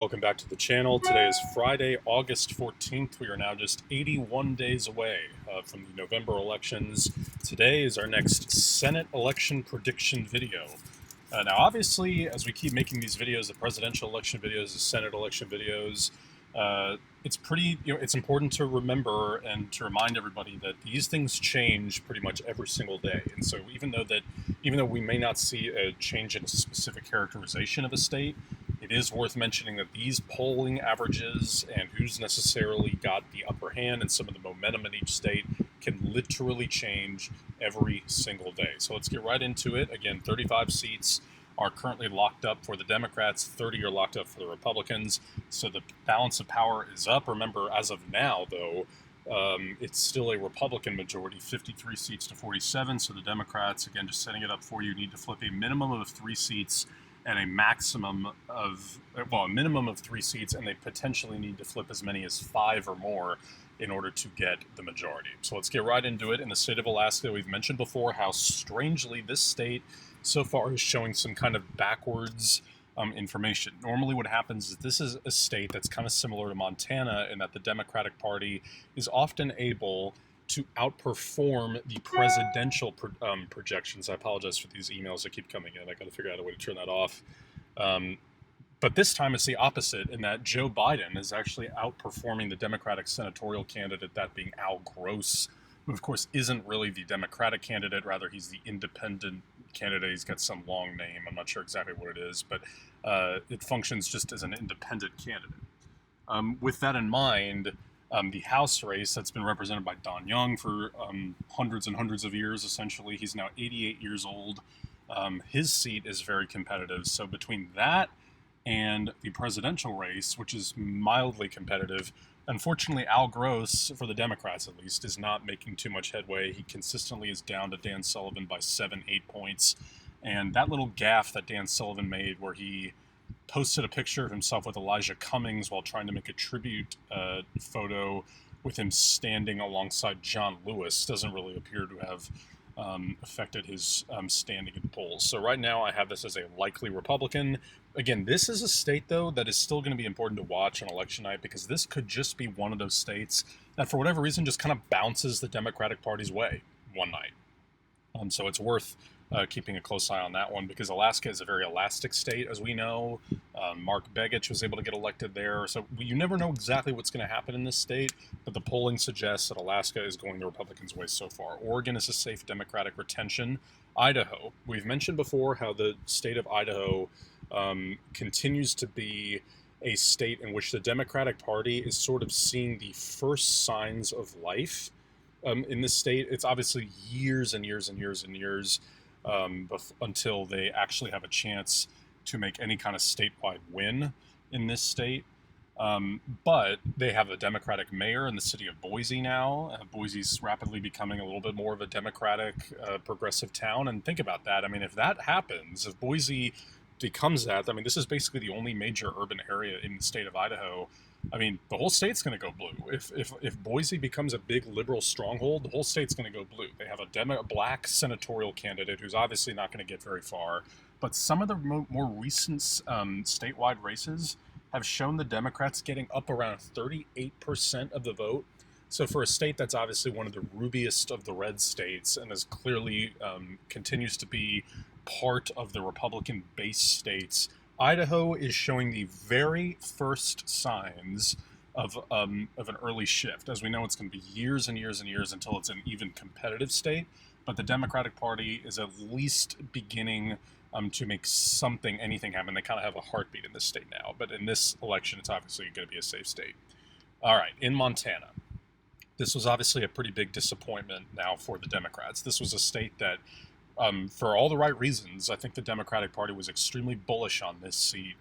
Welcome back to the channel. Today is Friday, August 14th. We are now just 81 days away from the November elections. Today is our next Senate election prediction video. Now, obviously, as we keep making these videos, the presidential election videos, the Senate election videos, it's important to remember and to remind everybody that these things change pretty much every single day. And so even though we may not see a change in a specific characterization of a state, it is worth mentioning that these polling averages and who's necessarily got the upper hand and some of the momentum in each state can literally change every single day. So let's get right into it. Again, 35 seats are currently locked up for the Democrats, 30 are locked up for the Republicans. So the balance of power is up. Remember, as of now, though, it's still a Republican majority, 53 seats to 47. So the Democrats, again, just setting it up for you, need to flip a minimum of 3 seats and a minimum of 3 seats, and they potentially need to flip as many as 5 or more in order to get the majority. So let's get right into it. In the state of Alaska, we've mentioned before how strangely this state so far is showing some kind of backwards information. Normally what happens is this is a state that's kind of similar to Montana in that the Democratic Party is often able to outperform the presidential projections. I apologize for these emails that keep coming in. I got to figure out a way to turn that off. But this time it's the opposite in that Joe Biden is actually outperforming the Democratic senatorial candidate, that being Al Gross, who of course isn't really the Democratic candidate, rather he's the independent candidate. He's got some long name. I'm not sure exactly what it is, but it functions just as an independent candidate. With that in mind, the House race that's been represented by Don Young for hundreds and hundreds of years, essentially. He's now 88 years old. His seat is very competitive. So between that and the presidential race, which is mildly competitive, unfortunately, Al Gross, for the Democrats at least, is not making too much headway. He consistently is down to Dan Sullivan by 7-8 points. And that little gaffe that Dan Sullivan made where he posted a picture of himself with Elijah Cummings while trying to make a tribute photo with him standing alongside John Lewis doesn't really appear to have affected his standing in the polls. So right now I have this as a likely Republican. Again, this is a state, though, that is still going to be important to watch on election night because this could just be one of those states that for whatever reason just kind of bounces the Democratic Party's way one night. So it's worth keeping a close eye on that one because Alaska is a very elastic state, as we know. Mark Begich was able to get elected there. So you never know exactly what's going to happen in this state, but the polling suggests that Alaska is going the Republicans' way so far. Oregon is a safe Democratic retention. Idaho, we've mentioned before how the state of Idaho continues to be a state in which the Democratic Party is sort of seeing the first signs of life in this state. It's obviously years and years and years and years until they actually have a chance to make any kind of statewide win in this state. But they have a Democratic mayor in the city of Boise now. Boise's rapidly becoming a little bit more of a Democratic progressive town. And think about that. I mean, if that happens, if Boise becomes that, I mean, this is basically the only major urban area in the state of Idaho. I mean, the whole state's going to go blue. If Boise becomes a big liberal stronghold, the whole state's going to go blue. They have a black senatorial candidate who's obviously not going to get very far. But some of the more recent statewide races have shown the Democrats getting up around 38% of the vote. So for a state that's obviously one of the rubiest of the red states and is clearly continues to be part of the Republican-based states, Idaho is showing the very first signs of an early shift. As we know, it's going to be years and years and years until it's an even competitive state, but the Democratic Party is at least beginning to make anything happen. They kind of have a heartbeat in this state now, but in this election, it's obviously going to be a safe state. All right, in Montana, this was obviously a pretty big disappointment now for the Democrats. This was a state that for all the right reasons, I think the Democratic Party was extremely bullish on this seat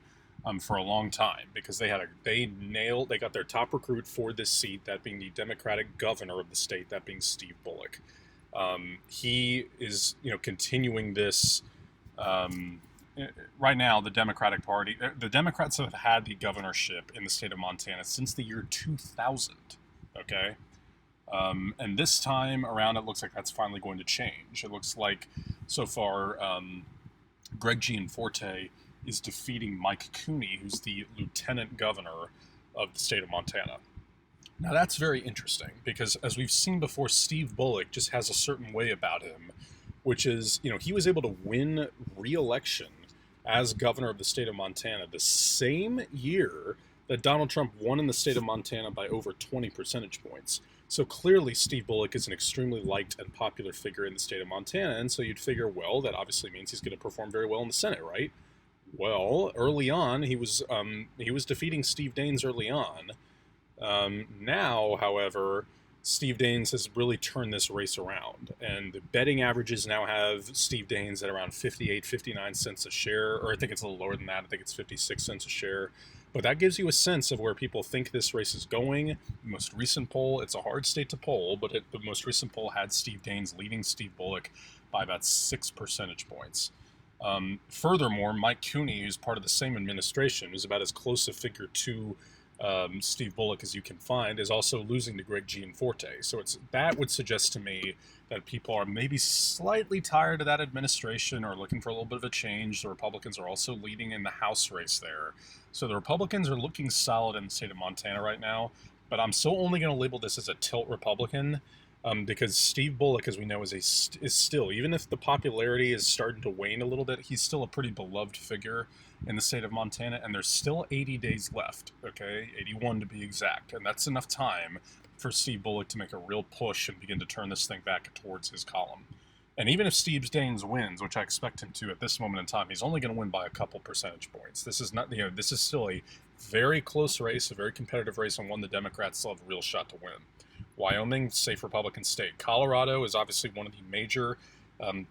for a long time because they got their top recruit for this seat, that being the Democratic governor of the state, that being Steve Bullock. He is, continuing this. Right now, the Democratic Party, the Democrats have had the governorship in the state of Montana since the year 2000. Okay. And this time around, it looks like that's finally going to change. It looks like so far Greg Gianforte is defeating Mike Cooney, who's the lieutenant governor of the state of Montana. Now that's very interesting because, as we've seen before, Steve Bullock just has a certain way about him, which is, he was able to win re-election as governor of the state of Montana the same year that Donald Trump won in the state of Montana by over 20 percentage points. So clearly Steve Bullock is an extremely liked and popular figure in the state of Montana, and so you'd figure, well, that obviously means he's going to perform very well in the Senate, right? Well, early on, he was defeating Steve Daines early on. Now, however, Steve Daines has really turned this race around, and the betting averages now have Steve Daines at around 58, 59 cents a share, or I think it's a little lower than that. I think it's 56 cents a share. But that gives you a sense of where people think this race is going. The most recent poll, it's a hard state to poll, but the most recent poll had Steve Daines leading Steve Bullock by about 6 percentage points. Furthermore, Mike Cooney, who's part of the same administration, who's about as close a figure to Steve Bullock as you can find, is also losing to Greg Gianforte. So that would suggest to me that people are maybe slightly tired of that administration or looking for a little bit of a change. The Republicans are also leading in the House race there. So the Republicans are looking solid in the state of Montana right now, but I'm still only going to label this as a tilt Republican because Steve Bullock, as we know, is still, even if the popularity is starting to wane a little bit, he's still a pretty beloved figure in the state of Montana, and there's still 80 days left, okay? 81 to be exact, and that's enough time for Steve Bullock to make a real push and begin to turn this thing back towards his column. And even if Steve Daines wins, which I expect him to at this moment in time, he's only going to win by a couple percentage points. This is not, this is still a very close race, a very competitive race, and one the Democrats still have a real shot to win. Wyoming, safe Republican state. Colorado is obviously one of the major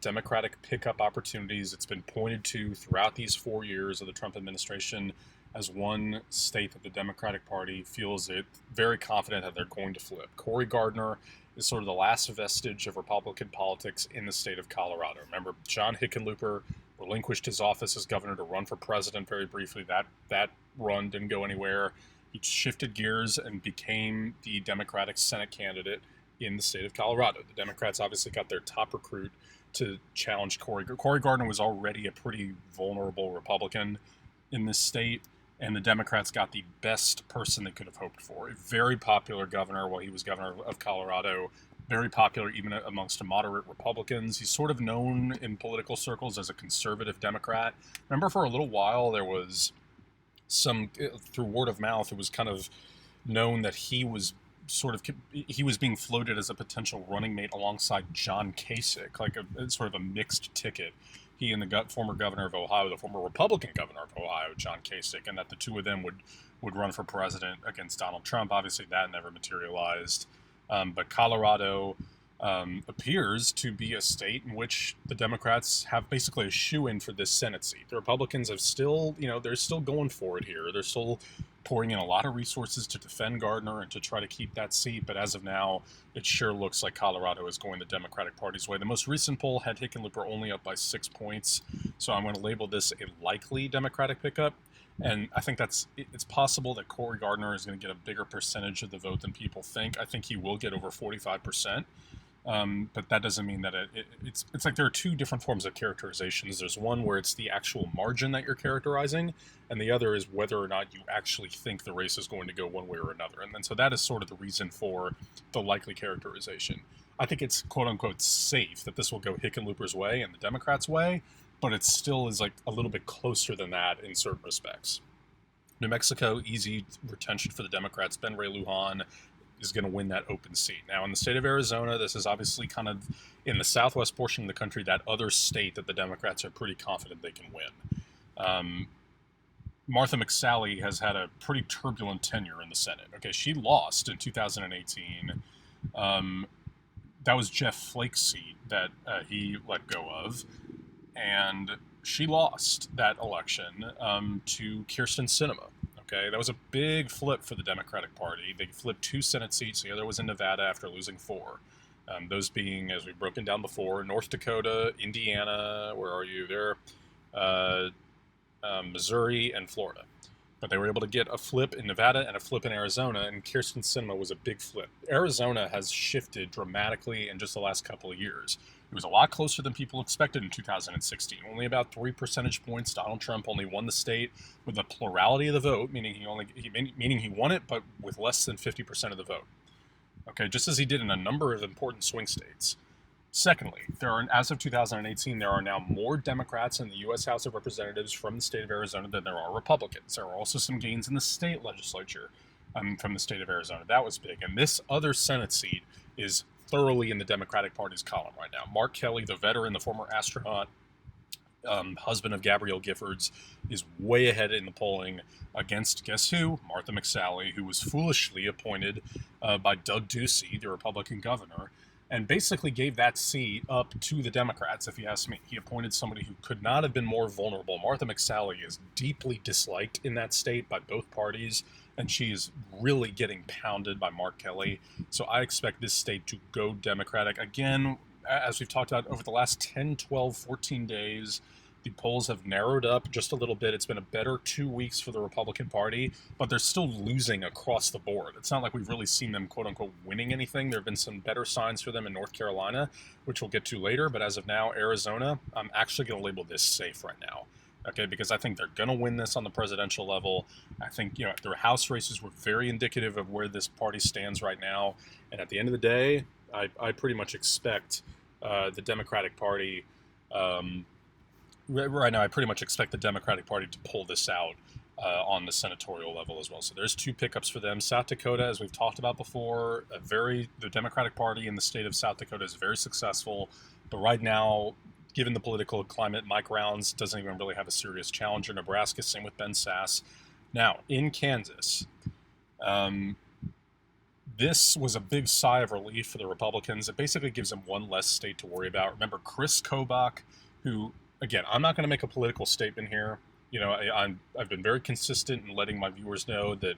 Democratic pickup opportunities. It's been pointed to throughout these 4 years of the Trump administration as one state that the Democratic Party feels it very confident that they're going to flip. Cory Gardner is sort of the last vestige of Republican politics in the state of Colorado. Remember, John Hickenlooper relinquished his office as governor to run for president very briefly. That run didn't go anywhere. He shifted gears and became the Democratic Senate candidate in the state of Colorado. The Democrats obviously got their top recruit to challenge Cory. Cory Gardner was already a pretty vulnerable Republican in this state, and the Democrats got the best person they could have hoped for. A very popular governor while he was governor of Colorado, very popular even amongst moderate Republicans. He's sort of known in political circles as a conservative Democrat. Remember, for a little while there was through word of mouth, it was kind of known that he was being floated as a potential running mate alongside John Kasich, like a sort of a mixed ticket. He and the former governor of Ohio, the former Republican governor of Ohio, John Kasich, and that the two of them would run for president against Donald Trump. Obviously, that never materialized. But Colorado appears to be a state in which the Democrats have basically a shoe-in for this Senate seat. The Republicans have still, they're still going for it here. They're still pouring in a lot of resources to defend Gardner and to try to keep that seat. But as of now, it sure looks like Colorado is going the Democratic Party's way. The most recent poll had Hickenlooper only up by 6 points. So I'm going to label this a likely Democratic pickup. And I think it's possible that Cory Gardner is going to get a bigger percentage of the vote than people think. I think he will get over 45%. But that doesn't mean that it's like there are two different forms of characterizations. There's one where it's the actual margin that you're characterizing, and the other is whether or not you actually think the race is going to go one way or another. And then so that is sort of the reason for the likely characterization. I think it's quote unquote safe that this will go Hickenlooper's way and the Democrats' way, but it still is like a little bit closer than that in certain respects. New Mexico, easy retention for the Democrats. Ben Ray Lujan is going to win that open seat. Now, in the state of Arizona, this is obviously kind of in the southwest portion of the country, that other state that the Democrats are pretty confident they can win. Martha McSally has had a pretty turbulent tenure in the Senate. Okay, she lost in 2018. That was Jeff Flake's seat that he let go of, and she lost that election to Kyrsten Sinema. Okay, that was a big flip for the Democratic Party. They flipped 2 Senate seats. The other was in Nevada after losing 4. Those being, as we've broken down before, North Dakota, Indiana, where are you there? Missouri, and Florida. But they were able to get a flip in Nevada and a flip in Arizona, and Kyrsten Sinema was a big flip. Arizona has shifted dramatically in just the last couple of years. It was a lot closer than people expected in 2016. Only about 3 percentage points. Donald Trump only won the state with a plurality of the vote, meaning he won it, but with less than 50% of the vote. Okay, just as he did in a number of important swing states. Secondly, as of 2018, there are now more Democrats in the U.S. House of Representatives from the state of Arizona than there are Republicans. There are also some gains in the state legislature from the state of Arizona. That was big. And this other Senate seat is thoroughly in the Democratic Party's column right now. Mark Kelly, the veteran, the former astronaut, husband of Gabrielle Giffords, is way ahead in the polling against, guess who? Martha McSally, who was foolishly appointed by Doug Ducey, the Republican governor, and basically gave that seat up to the Democrats, if you ask me. He appointed somebody who could not have been more vulnerable. Martha McSally is deeply disliked in that state by both parties, and she is really getting pounded by Mark Kelly. So I expect this state to go Democratic. Again, as we've talked about over the last 10, 12, 14 days, the polls have narrowed up just a little bit. It's been a better 2 weeks for the Republican Party, but they're still losing across the board. It's not like we've really seen them, quote unquote, winning anything. There have been some better signs for them in North Carolina, which we'll get to later. But as of now, Arizona, I'm actually going to label this safe right now. Okay, because I think they're going to win this on the presidential level. I think, their House races were very indicative of where this party stands right now. And at the end of the day, I pretty much expect the Democratic Party... right now, I pretty much expect the Democratic Party to pull this out on the senatorial level as well. So there's 2 pickups for them. South Dakota, as we've talked about before, the Democratic Party in the state of South Dakota is very successful. But right now, given the political climate, Mike Rounds doesn't even really have a serious challenger. Nebraska, same with Ben Sasse. Now, in Kansas, this was a big sigh of relief for the Republicans. It basically gives them one less state to worry about. Remember, Chris Kobach, who... Again, I'm not going to make a political statement here. I've been very consistent in letting my viewers know that,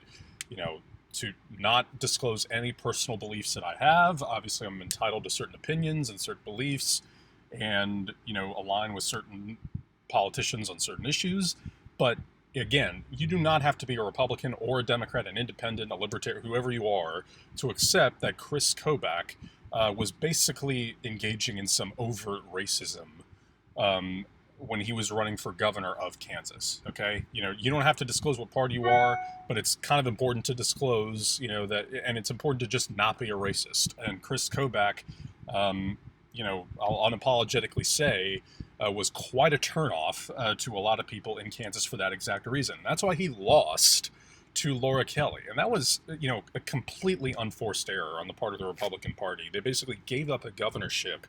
to not disclose any personal beliefs that I have. Obviously, I'm entitled to certain opinions and certain beliefs and, align with certain politicians on certain issues. But again, you do not have to be a Republican or a Democrat, an independent, a libertarian, whoever you are, to accept that Chris Kobach was basically engaging in some overt racism when he was running for governor of Kansas. Okay, you don't have to disclose what party you are, but it's kind of important to disclose, that, and it's important to just not be a racist. And Chris Kobach, I'll unapologetically say, was quite a turnoff to a lot of people in Kansas for that exact reason. That's why he lost to Laura Kelly. And that was, a completely unforced error on the part of the Republican Party. They basically gave up a governorship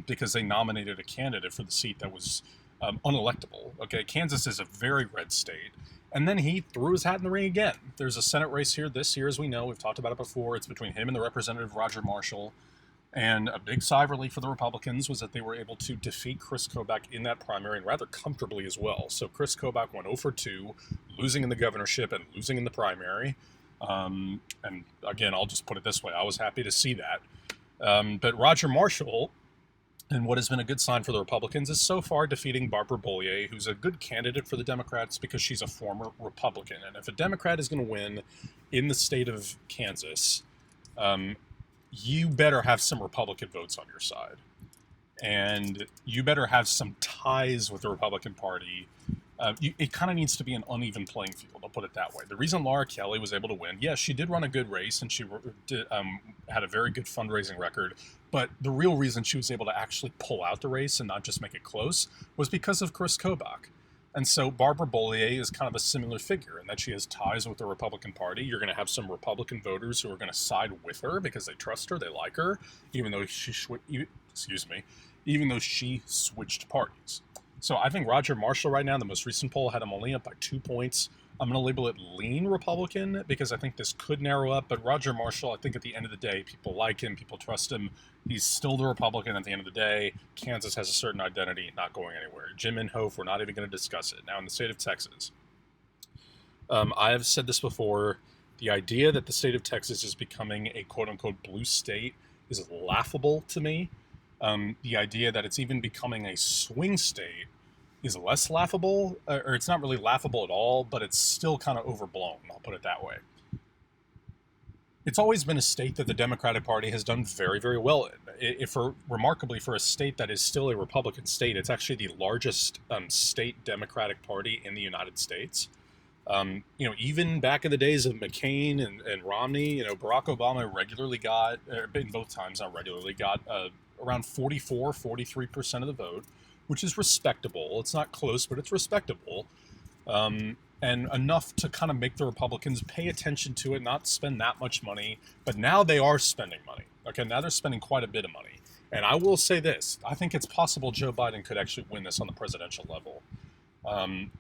because they nominated a candidate for the seat that was unelectable. Okay, Kansas is a very red state. And then he threw his hat in the ring again. There's a Senate race here this year, as we know. We've talked about it before. It's between him and the Representative Roger Marshall. And a big sigh of relief for the Republicans was that they were able to defeat Chris Kobach in that primary, and rather comfortably as well. So Chris Kobach went 0 for 2, losing in the governorship and losing in the primary. And again, I'll just put it this way. I was happy to see that. But Roger Marshall, and what has been a good sign for the Republicans, is so far defeating Barbara Bollier, who's a good candidate for the Democrats because she's a former Republican. And if a Democrat is going to win in the state of Kansas, you better have some Republican votes on your side. And you better have some ties with the Republican Party. It kind of needs to be an uneven playing field, I'll put it that way. The reason Laura Kelly was able to win, yes, she did run a good race, and she had a very good fundraising record, but the real reason she was able to actually pull out the race and not just make it close was because of Chris Kobach. And so Barbara Bollier is kind of a similar figure in that she has ties with the Republican Party. You're going to have some Republican voters who are going to side with her because they trust her, they like her, even though she switched parties. So I think Roger Marshall right now, the most recent poll, had him only up by 2 points. I'm going to label it lean Republican because I think this could narrow up. But Roger Marshall, I think at the end of the day, people like him, people trust him. He's still the Republican at the end of the day. Kansas has a certain identity, not going anywhere. Jim Inhofe, we're not even going to discuss it. Now, in the state of Texas, I have said this before. The idea that the state of Texas is becoming a quote-unquote blue state is laughable to me. The idea that it's even becoming a swing state is less laughable, or it's not really laughable at all, but it's still kind of overblown, I'll put it that way. It's always been a state that the Democratic Party has done very, very well in. Remarkably, for a state that is still a Republican state, it's actually the largest state Democratic Party in the United States. Even back in the days of McCain and Romney, Barack Obama regularly got, in both times, not regularly, got around 44, 43% of the vote, which is respectable. It's not close, but it's respectable. And enough to kind of make the Republicans pay attention to it, not spend that much money. But now they are spending money. Okay, now they're spending quite a bit of money. And I will say this, I think it's possible Joe Biden could actually win this on the presidential level.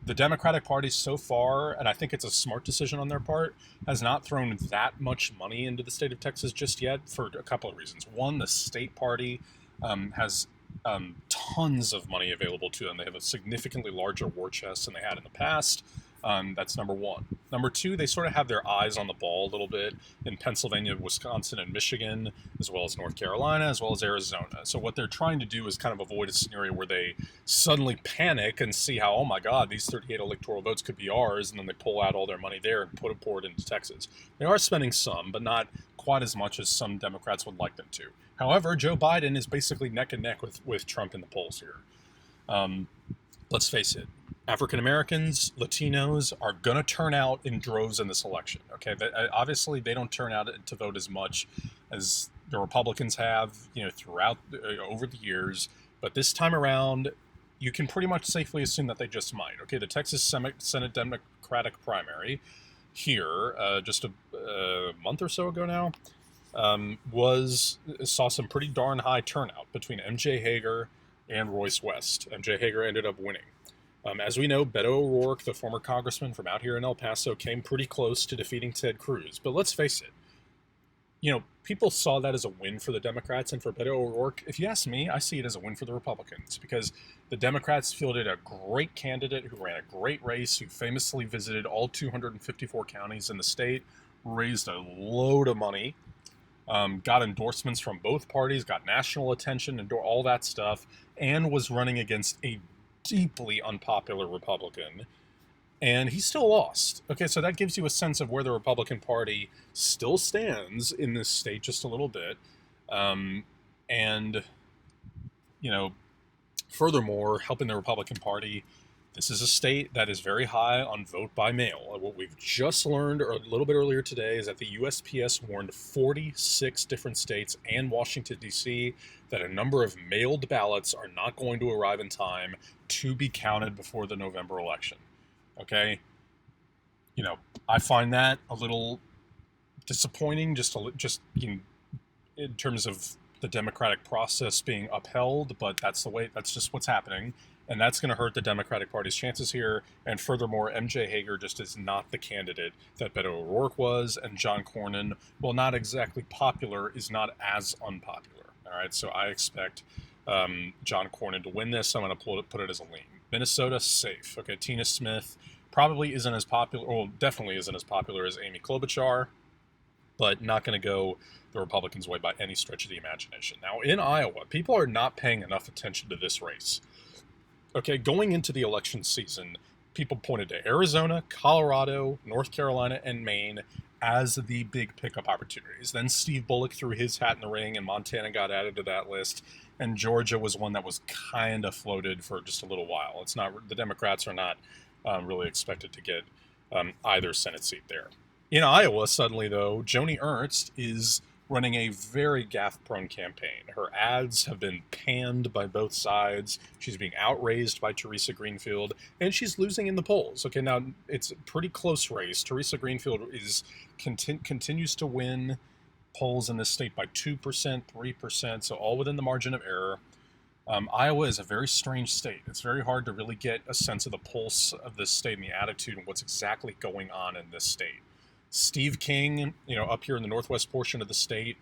The Democratic Party so far, and I think it's a smart decision on their part, has not thrown that much money into the state of Texas just yet for a couple of reasons. One, the state party has tons of money available to them. They have a significantly larger war chest than they had in the past. That's number one. Number two, they sort of have their eyes on the ball a little bit in Pennsylvania, Wisconsin, and Michigan, as well as North Carolina, as well as Arizona. So what they're trying to do is kind of avoid a scenario where they suddenly panic and see how, oh my God, these 38 electoral votes could be ours, and then they pull out all their money there and pour it into Texas. They are spending some, but not quite as much as some Democrats would like them to. However, Joe Biden is basically neck and neck with Trump in the polls here. Let's face it. African Americans, Latinos are going to turn out in droves in this election. Okay, obviously they don't turn out to vote as much as the Republicans have, throughout over the years. But this time around, you can pretty much safely assume that they just might. Okay, the Texas Senate Democratic primary here, just a month or so ago now, saw some pretty darn high turnout between MJ Hager and Royce West. MJ Hager ended up winning. As we know, Beto O'Rourke, the former congressman from out here in El Paso, came pretty close to defeating Ted Cruz. But let's face it, people saw that as a win for the Democrats and for Beto O'Rourke. If you ask me, I see it as a win for the Republicans because the Democrats fielded a great candidate who ran a great race, who famously visited all 254 counties in the state, raised a load of money, got endorsements from both parties, got national attention, and all that stuff, and was running against a deeply unpopular Republican, and he still lost. Okay, so that gives you a sense of where the Republican Party still stands in this state just a little bit. And, furthermore, helping the Republican Party, this is a state that is very high on vote by mail. What we've just learned a little bit earlier today is that the USPS warned 46 different states and Washington, D.C. that a number of mailed ballots are not going to arrive in time to be counted before the November election. Okay? I find that a little disappointing just in terms of the democratic process being upheld, but that's just what's happening. And that's going to hurt the Democratic Party's chances here. And furthermore, MJ Hager just is not the candidate that Beto O'Rourke was, and John Cornyn, while not exactly popular, is not as unpopular. All right, so I expect John Cornyn to win this. I'm going to put it as a lean. Minnesota, safe. Okay, Tina Smith probably isn't as popular, well, definitely isn't as popular as Amy Klobuchar, but not going to go the Republicans' way by any stretch of the imagination. Now, in Iowa, people are not paying enough attention to this race. Okay, going into the election season, people pointed to Arizona, Colorado, North Carolina, and Maine as the big pickup opportunities. Then Steve Bullock threw his hat in the ring, and Montana got added to that list. And Georgia was one that was kind of floated for just a little while. The Democrats are not really expected to get either Senate seat there. In Iowa, suddenly, though, Joni Ernst is running a very gaffe-prone campaign. Her ads have been panned by both sides. She's being outraised by Teresa Greenfield, and she's losing in the polls. Okay, now it's a pretty close race. Teresa Greenfield continues to win polls in this state by 2%, 3%, so all within the margin of error. Iowa is a very strange state. It's very hard to really get a sense of the pulse of this state and the attitude and what's exactly going on in this state. Steve King, up here in the northwest portion of the state,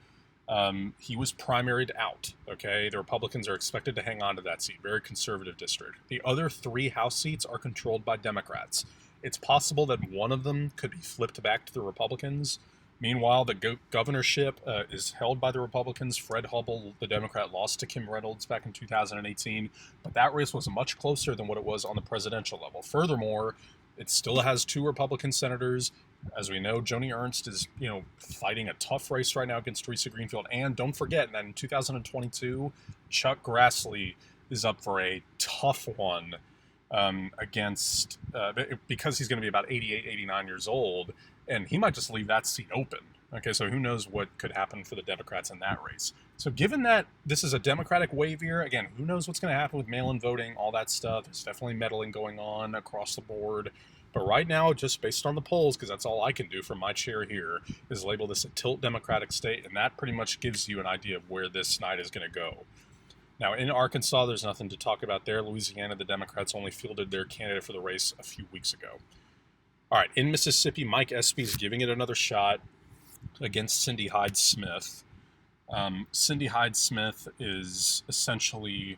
he was primaried out, okay? The Republicans are expected to hang on to that seat, very conservative district. The other 3 House seats are controlled by Democrats. It's possible that one of them could be flipped back to the Republicans. Meanwhile, the governorship is held by the Republicans. Fred Hubbell, the Democrat, lost to Kim Reynolds back in 2018, but that race was much closer than what it was on the presidential level. Furthermore, it still has 2 Republican senators. As we know, Joni Ernst is, fighting a tough race right now against Teresa Greenfield. And don't forget that in 2022, Chuck Grassley is up for a tough one against, because he's going to be about 88, 89 years old, and he might just leave that seat open. Okay, so who knows what could happen for the Democrats in that race. So given that this is a Democratic wave year, again, who knows what's going to happen with mail-in voting, all that stuff. There's definitely meddling going on across the board. But right now, just based on the polls, because that's all I can do from my chair here, is label this a tilt Democratic state, and that pretty much gives you an idea of where this night is going to go. Now, in Arkansas, there's nothing to talk about there. Louisiana, the Democrats only fielded their candidate for the race a few weeks ago. All right, in Mississippi, Mike Espy is giving it another shot against Cindy Hyde-Smith. Cindy Hyde-Smith is essentially,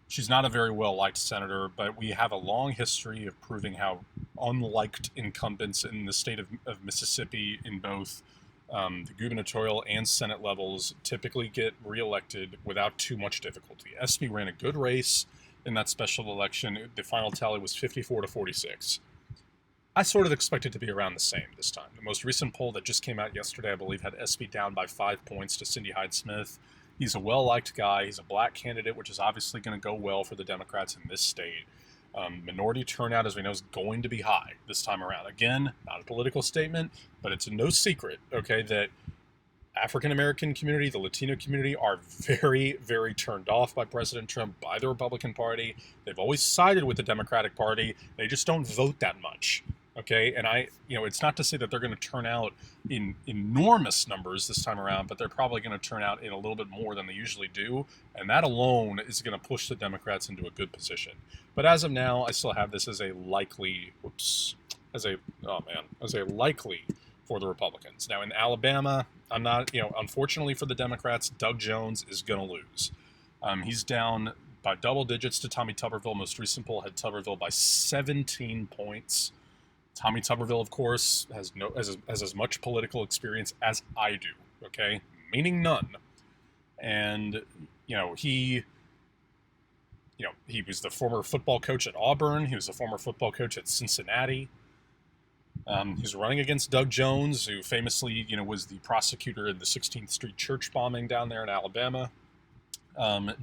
she's not a very well-liked senator, but we have a long history of proving how unliked incumbents in the state of Mississippi in both the gubernatorial and Senate levels typically get reelected without too much difficulty. Espy ran a good race in that special election. The final tally was 54-46. I sort of expect it to be around the same this time. The most recent poll that just came out yesterday, I believe, had Espy down by 5 points to Cindy Hyde-Smith. He's a well-liked guy. He's a black candidate, which is obviously going to go well for the Democrats in this state. Minority turnout, as we know, is going to be high this time around. Again, not a political statement, but it's no secret, okay, that African-American community, the Latino community, are very, very turned off by President Trump, by the Republican Party. They've always sided with the Democratic Party. They just don't vote that much. Okay, and it's not to say that they're going to turn out in enormous numbers this time around, but they're probably going to turn out in a little bit more than they usually do, and that alone is going to push the Democrats into a good position. But as of now, I still have this as a likely, as a likely for the Republicans. Now in Alabama, I'm not, unfortunately for the Democrats, Doug Jones is going to lose. He's down by double digits to Tommy Tuberville. Most recent poll had Tuberville by 17 points. Tommy Tuberville, of course, has as much political experience as I do, okay? Meaning none. And, he was the former football coach at Auburn. He was the former football coach at Cincinnati. He's running against Doug Jones, who famously, was the prosecutor in the 16th Street church bombing down there in Alabama.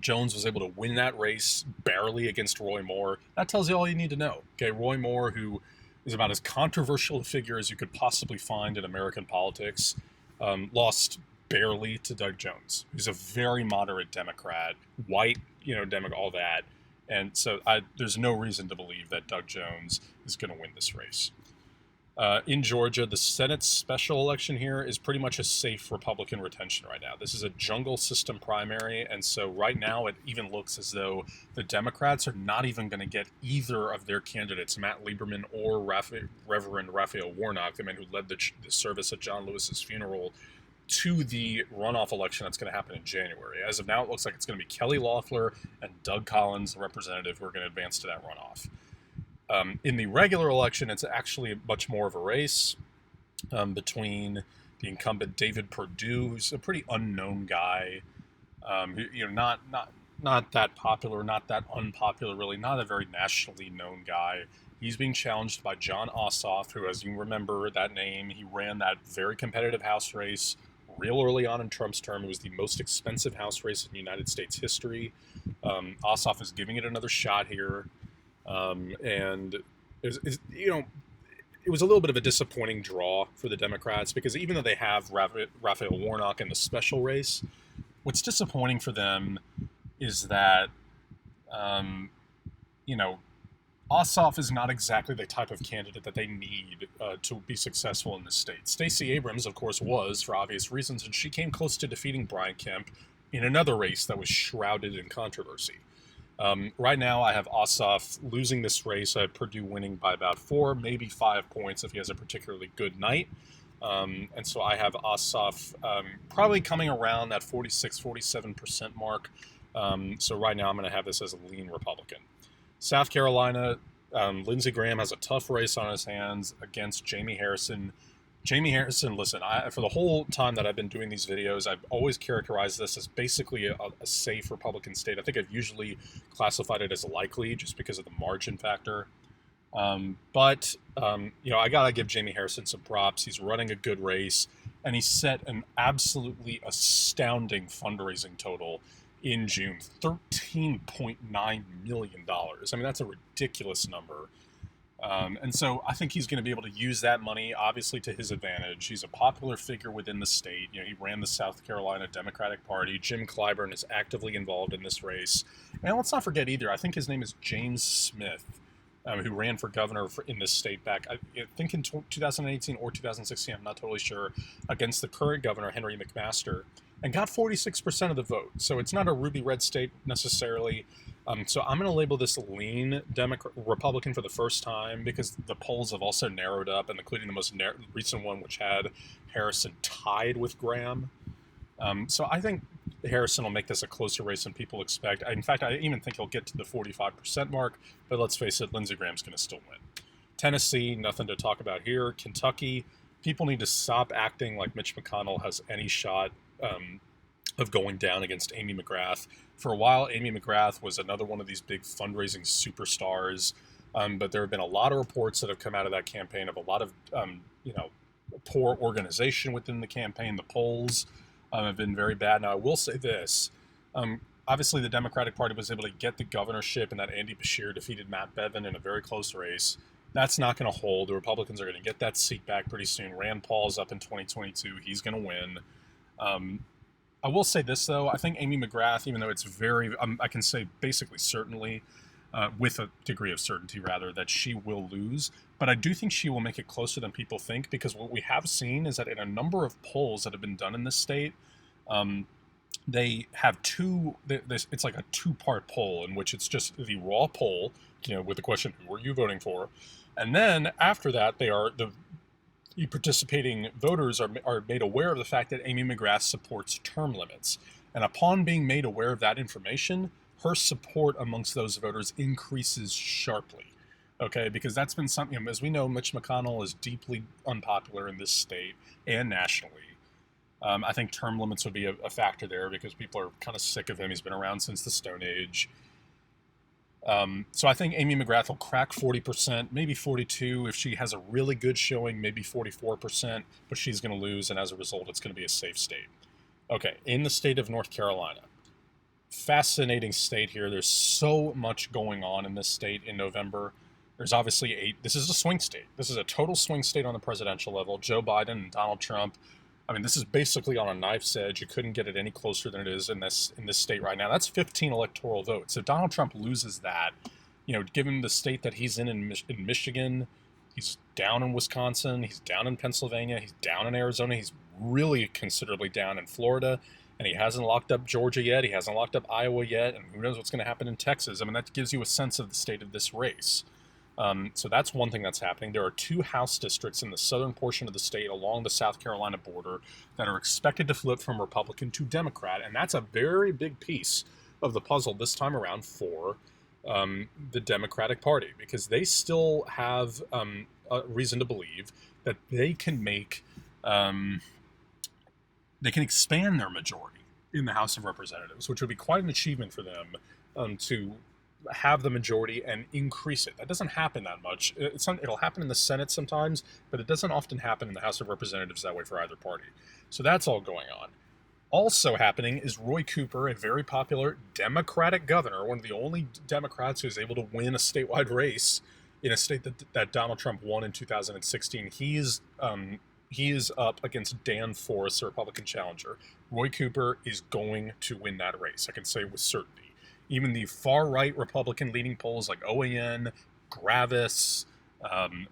Jones was able to win that race barely against Roy Moore. That tells you all you need to know. Okay, Roy Moore, who is about as controversial a figure as you could possibly find in American politics, lost barely to Doug Jones, who's a very moderate Democrat, white, Democrat, all that. And so there's no reason to believe that Doug Jones is going to win this race. In Georgia, the Senate special election here is pretty much a safe Republican retention right now. This is a jungle system primary, and so right now it even looks as though the Democrats are not even going to get either of their candidates, Matt Lieberman or Reverend Raphael Warnock, the man who led the service at John Lewis's funeral, to the runoff election that's going to happen in January. As of now, it looks like it's going to be Kelly Loeffler and Doug Collins, the representative, who are going to advance to that runoff. In the regular election, it's actually much more of a race between the incumbent David Perdue, who's a pretty unknown guy, not that popular, not that unpopular, really, not a very nationally known guy. He's being challenged by Jon Ossoff, who, as you remember that name, he ran that very competitive House race real early on in Trump's term. It was the most expensive House race in United States history. Ossoff is giving it another shot here. And it was a little bit of a disappointing draw for the Democrats because even though they have Raphael Warnock in the special race, what's disappointing for them is that, Ossoff is not exactly the type of candidate that they need to be successful in this state. Stacey Abrams, of course, was for obvious reasons, and she came close to defeating Brian Kemp in another race that was shrouded in controversy. Right now, I have Ossoff losing this race. I have Perdue winning by about 4, maybe 5 points if he has a particularly good night. And so I have Ossoff probably coming around that 46-47% mark. So right now, I'm going to have this as a lean Republican. South Carolina, Lindsey Graham has a tough race on his hands against Jamie Harrison. Jamie Harrison, listen, for the whole time that I've been doing these videos, I've always characterized this as basically a safe Republican state. I think I've usually classified it as likely just because of the margin factor. I gotta give Jamie Harrison some props. He's running a good race, and he set an absolutely astounding fundraising total in June, $13.9 million. I mean, that's a ridiculous number. And so I think he's going to be able to use that money, obviously, to his advantage. He's a popular figure within the state. He ran the South Carolina Democratic Party. Jim Clyburn is actively involved in this race. And let's not forget either, I think his name is James Smith, who ran for governor in this state back, I think in 2018 or 2016, I'm not totally sure, against the current governor, Henry McMaster, and got 46% of the vote. So it's not a ruby red state necessarily. So I'm going to label this lean Republican for the first time because the polls have also narrowed up, and including the most recent one, which had Harrison tied with Graham. So I think Harrison will make this a closer race than people expect. In fact, I even think he'll get to the 45% mark, but let's face it, Lindsey Graham's going to still win. Tennessee, nothing to talk about here. Kentucky, people need to stop acting like Mitch McConnell has any shot of going down against Amy McGrath. For a while, Amy McGrath was another one of these big fundraising superstars, but there have been a lot of reports that have come out of that campaign of a lot of, poor organization within the campaign. The polls have been very bad. Now, I will say this. Obviously, the Democratic Party was able to get the governorship, and that Andy Beshear defeated Matt Bevin in a very close race. That's not going to hold. The Republicans are going to get that seat back pretty soon. Rand Paul's up in 2022. He's going to win. I will say this, though. I think Amy McGrath, even though it's very, I can say basically certainly, with a degree of certainty rather, that she will lose. But I do think she will make it closer than people think, because what we have seen is that in a number of polls that have been done in this state, they have it's like a two-part poll in which it's just the raw poll, with the question, who are you voting for? And then after that, the participating voters are made aware of the fact that Amy McGrath supports term limits. And upon being made aware of that information, her support amongst those voters increases sharply. Okay, because that's been something, as we know, Mitch McConnell is deeply unpopular in this state and nationally. I think term limits would be a factor there because people are kind of sick of him. He's been around since the Stone Age. So I think Amy McGrath will crack 40%, maybe 42%. If she has a really good showing, maybe 44%, but she's going to lose, and as a result, it's going to be a safe state. Okay, in the state of North Carolina, fascinating state here. There's so much going on in this state in November. There's obviously this is a swing state. This is a total swing state on the presidential level. Joe Biden and Donald Trump. I mean, this is basically on a knife's edge. You couldn't get it any closer than it is in this state right now. That's 15 electoral votes. If Donald Trump loses that, given the state that he's in Michigan, he's down in Wisconsin, he's down in Pennsylvania, he's down in Arizona, he's really considerably down in Florida, and he hasn't locked up Georgia yet, he hasn't locked up Iowa yet, and who knows what's going to happen in Texas. I mean, that gives you a sense of the state of this race. So that's one thing that's happening. There are 2 House districts in the southern portion of the state along the South Carolina border that are expected to flip from Republican to Democrat, and that's a very big piece of the puzzle this time around for the Democratic Party, because they still have a reason to believe that they can expand their majority in the House of Representatives, which would be quite an achievement for them to have the majority and increase it. That doesn't happen that much. It'll happen in the Senate sometimes, but it doesn't often happen in the House of Representatives that way for either party. So that's all going on. Also happening is Roy Cooper, a very popular Democratic governor, one of the only Democrats who's able to win a statewide race in a state that Donald Trump won in 2016. He is up against Dan Forest, a Republican challenger. Roy Cooper is going to win that race, I can say with certainty. Even the far-right Republican leading polls like OAN, Gravis,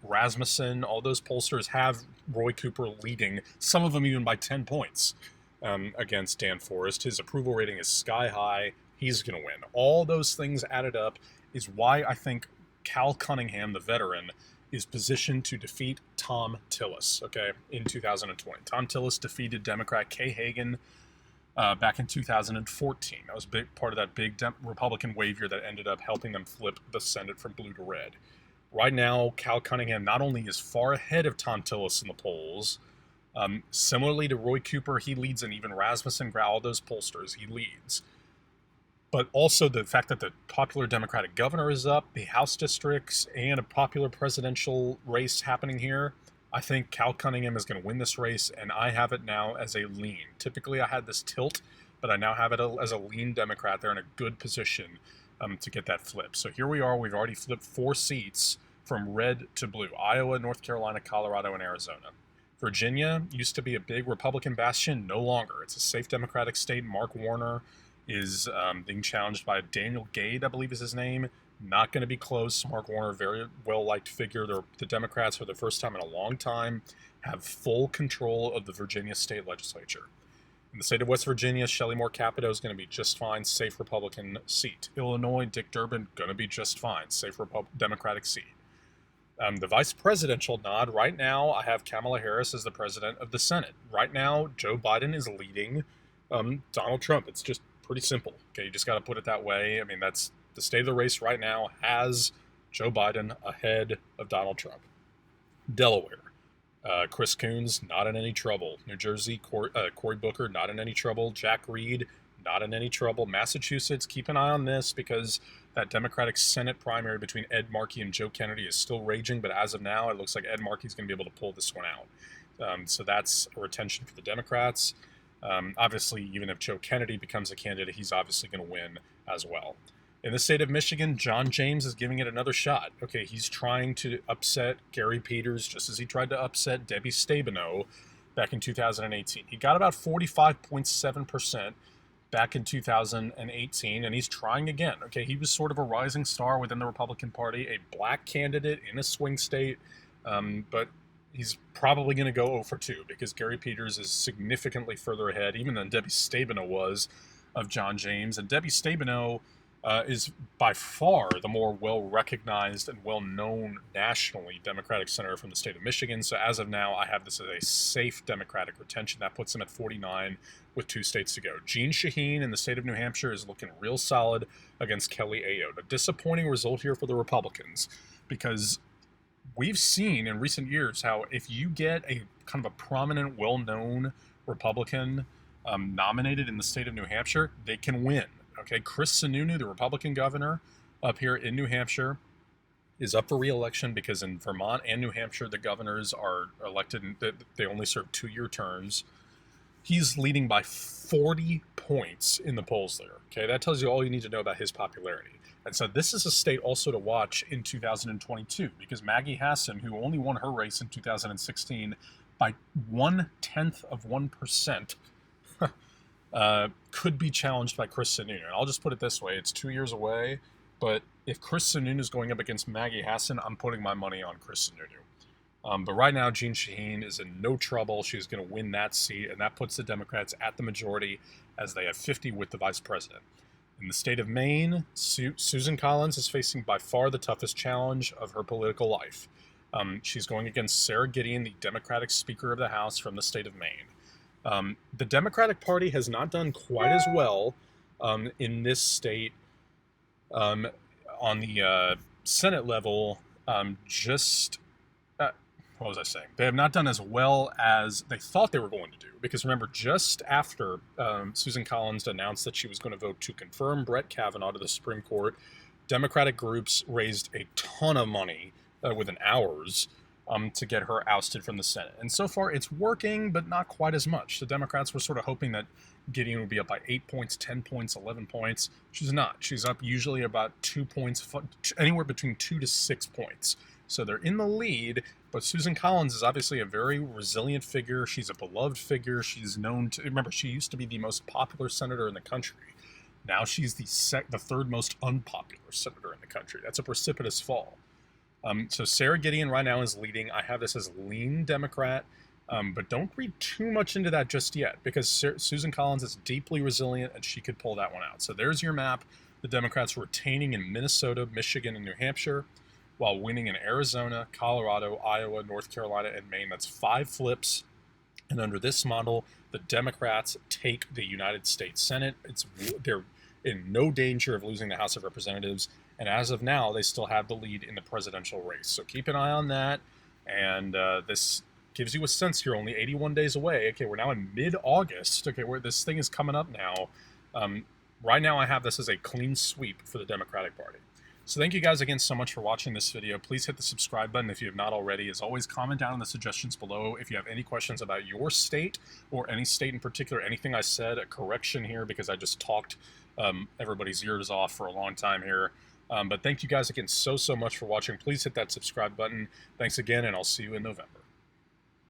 Rasmussen, all those pollsters have Roy Cooper leading, some of them even by 10 points against Dan Forest. His approval rating is sky high. He's going to win. All those things added up is why I think Cal Cunningham, the veteran, is positioned to defeat Thom Tillis, in 2020. Thom Tillis defeated Democrat Kay Hagan back in 2014. That was part of that big Republican wave year that ended up helping them flip the Senate from blue to red. Right now, Cal Cunningham not only is far ahead of Thom Tillis in the polls, similarly to Roy Cooper, he leads, and even Rasmussen, all those pollsters, he leads. but also the fact that the popular Democratic governor is up, the House districts, and a popular presidential race happening here. I think Cal Cunningham is going to win this race, and I have it now as a lean. Typically, I had this tilt, but I now have it as a lean Democrat. They're in a good position to get that flip. So here we are. We've already flipped 4 seats from red to blue: Iowa, North Carolina, Colorado, and Arizona. Virginia used to be a big Republican bastion, no longer. It's a safe Democratic state. Mark Warner is being challenged by Daniel Gade, I believe is his name. Not going to be close. Mark Warner, very well-liked figure. The Democrats, for the first time in a long time, have full control of the Virginia state legislature. In the state of West Virginia, Shelley Moore Capito is going to be just fine, safe Republican seat. Illinois, Dick Durbin, going to be just fine, safe Democratic seat. The vice presidential nod, right now, I have Kamala Harris as the president of the Senate. Right now, Joe Biden is leading Donald Trump. It's just pretty simple. Okay, you just got to put it that way. I mean, that's the state of the race right now, has Joe Biden ahead of Donald Trump. Delaware, Chris Coons, not in any trouble. New Jersey, Cory Booker, not in any trouble. Jack Reed, not in any trouble. Massachusetts, keep an eye on this because that Democratic Senate primary between Ed Markey and Joe Kennedy is still raging, but as of now, it looks like Ed Markey is going to be able to pull this one out. So that's a retention for the Democrats. Obviously, even if Joe Kennedy becomes a candidate, he's obviously going to win as well. In the state of Michigan, John James is giving it another shot. Okay, he's trying to upset Gary Peters just as he tried to upset Debbie Stabenow back in 2018. He got about 45.7% back in 2018, and he's trying again. Okay, he was sort of a rising star within the Republican Party, a black candidate in a swing state, but he's probably going to go 0 for 2 because Gary Peters is significantly further ahead, even than Debbie Stabenow was, of John James. And Debbie Stabenow is by far the more well-recognized and well-known nationally Democratic senator from the state of Michigan. So as of now, I have this as a safe Democratic retention. That puts him at 49 with 2 states to go. Jeanne Shaheen in the state of New Hampshire is looking real solid against Kelly Ayotte. A disappointing result here for the Republicans because we've seen in recent years how if you get a kind of a prominent, well-known Republican nominated in the state of New Hampshire, they can win. Okay, Chris Sununu, the Republican governor up here in New Hampshire, is up for re-election because in Vermont and New Hampshire, the governors are elected and they only serve 2-year terms. He's leading by 40 points in the polls there. Okay, that tells you all you need to know about his popularity. And so this is a state also to watch in 2022 because Maggie Hassan, who only won her race in 2016 by 0.1%, could be challenged by Chris Sununu. And I'll just put it this way, it's 2 years away, but if Chris Sununu is going up against Maggie Hassan, I'm putting my money on Chris Sununu. But right now, Jeanne Shaheen is in no trouble. She's going to win that seat, and that puts the Democrats at the majority as they have 50 with the vice president. In the state of Maine, Susan Collins is facing by far the toughest challenge of her political life. She's going against Sarah Gideon, the Democratic Speaker of the House from the state of Maine. The Democratic Party has not done quite as well in this state on the Senate level. What was I saying? They have not done as well as they thought they were going to do. Because remember, just after Susan Collins announced that she was going to vote to confirm Brett Kavanaugh to the Supreme Court, Democratic groups raised a ton of money within hours to get her ousted from the Senate. And so far, it's working, but not quite as much. The Democrats were sort of hoping that Gideon would be up by 8 points, 10 points, 11 points. She's not. She's up usually about 2 points, anywhere between 2 to 6 points. So they're in the lead, but Susan Collins is obviously a very resilient figure. She's a beloved figure. She's known to, remember, she used to be the most popular senator in the country. Now she's the third most unpopular senator in the country. That's a precipitous fall. So Sarah Gideon right now is leading. I have this as lean Democrat, but don't read too much into that just yet because Susan Collins is deeply resilient and she could pull that one out. So there's your map. The Democrats retaining in Minnesota, Michigan, and New Hampshire, while winning in Arizona, Colorado, Iowa, North Carolina, and Maine. That's 5 flips. And under this model, the Democrats take the United States Senate. They're in no danger of losing the House of Representatives. And as of now, they still have the lead in the presidential race. So keep an eye on that. And this gives you a sense here, only 81 days away. Okay, we're now in mid-August. Okay, where this thing is coming up now. right now I have this as a clean sweep for the Democratic Party. So thank you guys again so much for watching this video. Please hit the subscribe button if you have not already. As always, comment down in the suggestions below if you have any questions about your state or any state in particular. Anything I said, a correction here because I just talked everybody's ears off for a long time here. But thank you guys again so much for watching. Please hit that subscribe button. Thanks again, and I'll see you in November.